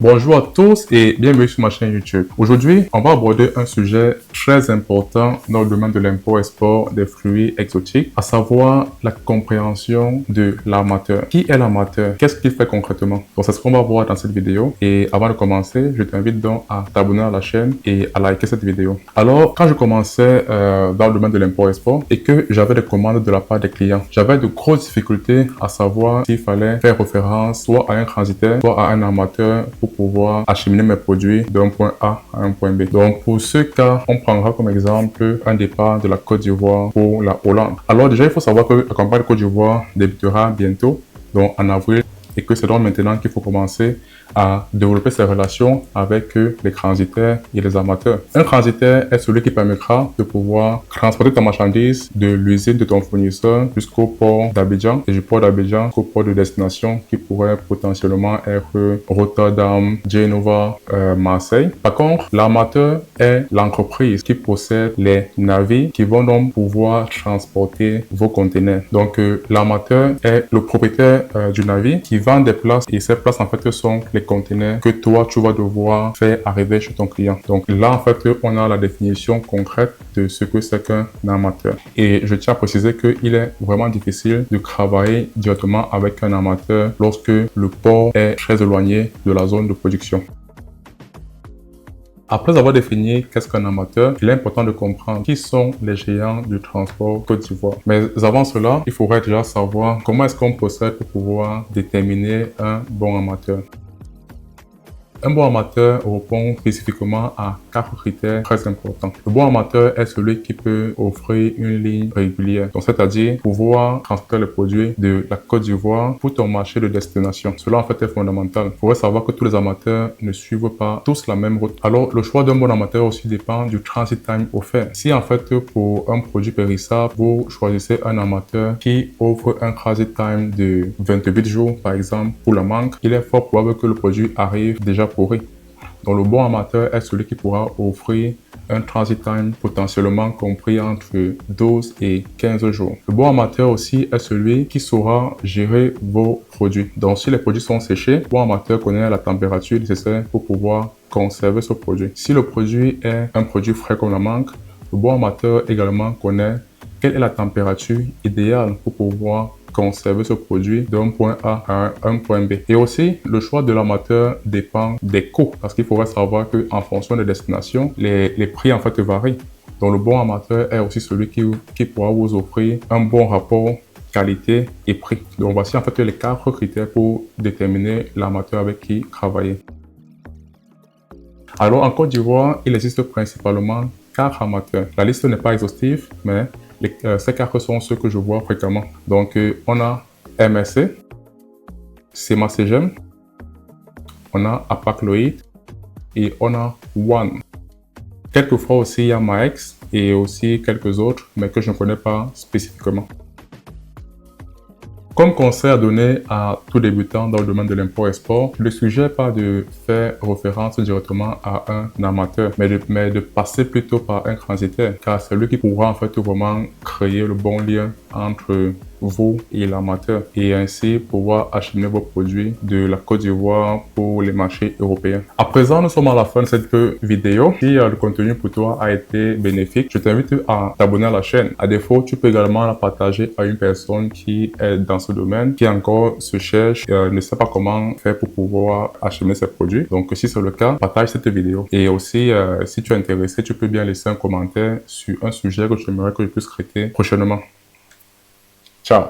Bonjour à tous et bienvenue sur ma chaîne YouTube. Aujourd'hui, on va aborder un sujet très important dans le domaine de l'import-export des fruits exotiques, à savoir la compréhension de l'armateur. Qui est l'armateur? Qu'est-ce qu'il fait concrètement? Donc c'est ce qu'on va voir dans cette vidéo. Et avant de commencer, je t'invite donc à t'abonner à la chaîne et à liker cette vidéo. Alors, quand je commençais dans le domaine de l'import-export et que j'avais des commandes de la part des clients, j'avais de grosses difficultés à savoir s'il fallait faire référence soit à un transitaire, soit à un armateur pour pouvoir acheminer mes produits d'un point A à un point B. Donc pour ce cas, on prendra comme exemple un départ de la Côte d'Ivoire pour la Hollande. Alors déjà, il faut savoir que la campagne de Côte d'Ivoire débutera bientôt, donc en avril, et que c'est donc maintenant qu'il faut commencer à développer ses relations avec les transitaires et les armateurs. Un transitaire est celui qui permettra de pouvoir transporter ta marchandise de l'usine de ton fournisseur jusqu'au port d'Abidjan et du port d'Abidjan jusqu'au port de destination qui pourrait potentiellement être Rotterdam, Genova, Marseille. Par contre, l'armateur est l'entreprise qui possède les navires qui vont donc pouvoir transporter vos conteneurs. Donc l'armateur est le propriétaire du navire qui vend des places et ces places en fait sont les conteneurs que toi tu vas devoir faire arriver chez ton client. Donc là en fait on a la définition concrète de ce que c'est qu'un armateur. Et je tiens à préciser qu'il est vraiment difficile de travailler directement avec un armateur lorsque le port est très éloigné de la zone de production. Après avoir défini qu'est-ce qu'un armateur, il est important de comprendre qui sont les géants du transport Côte d'Ivoire. Mais avant cela, il faudrait déjà savoir comment est-ce qu'on procède pour pouvoir déterminer un bon armateur. Un bon armateur répond spécifiquement à 4 critères très importants. Le bon armateur est celui qui peut offrir une ligne régulière, donc c'est-à-dire pouvoir transporter les produits de la Côte d'Ivoire pour ton marché de destination. Cela en fait est fondamental. Il faudrait savoir que tous les amateurs ne suivent pas tous la même route. Alors le choix d'un bon armateur aussi dépend du transit time offert. Si en fait pour un produit périssable, vous choisissez un armateur qui offre un transit time de 28 jours par exemple pour la mangue, il est fort probable que le produit arrive déjà pourri. Donc le bon armateur est celui qui pourra offrir un transit time potentiellement compris entre 12 et 15 jours. Le bon armateur aussi est celui qui saura gérer vos produits. Donc si les produits sont séchés, le bon armateur connaît la température nécessaire pour pouvoir conserver ce produit. Si le produit est un produit frais comme la mangue, le bon armateur également connaît quelle est la température idéale pour pouvoir conserver ce produit d'un point A à un point B. Et aussi, le choix de l'armateur dépend des coûts parce qu'il faudrait savoir qu'en fonction des destinations, les prix en fait varient. Donc le bon armateur est aussi celui qui pourra vous offrir un bon rapport qualité et prix. Donc voici en fait les 4 critères pour déterminer l'armateur avec qui travailler. Alors en Côte d'Ivoire, il existe principalement 4 armateurs. La liste n'est pas exhaustive, mais ces 4 sont ceux que je vois fréquemment. Donc, on a MSC, Semacegem, on a Hapag-Lloyd et on a One. Quelquefois aussi, il y a Maersk et aussi quelques autres, mais que je ne connais pas spécifiquement. Comme conseil à donner à tout débutant dans le domaine de l'import-export, le sujet n'est pas de faire référence directement à un armateur, mais de passer plutôt par un transitaire, car c'est lui qui pourra en fait vraiment créer le bon lien entre vous et l'armateur et ainsi pouvoir acheminer vos produits de la Côte d'Ivoire pour les marchés européens. À présent, nous sommes à la fin de cette vidéo. Si le contenu pour toi a été bénéfique, je t'invite à t'abonner à la chaîne. À défaut, tu peux également la partager à une personne qui est dans ce domaine, qui encore se cherche, ne sait pas comment faire pour pouvoir acheminer ses produits. Donc, si c'est le cas, partage cette vidéo. Et aussi, si tu es intéressé, tu peux bien laisser un commentaire sur un sujet que tu aimerais que je puisse traiter prochainement. Ciao.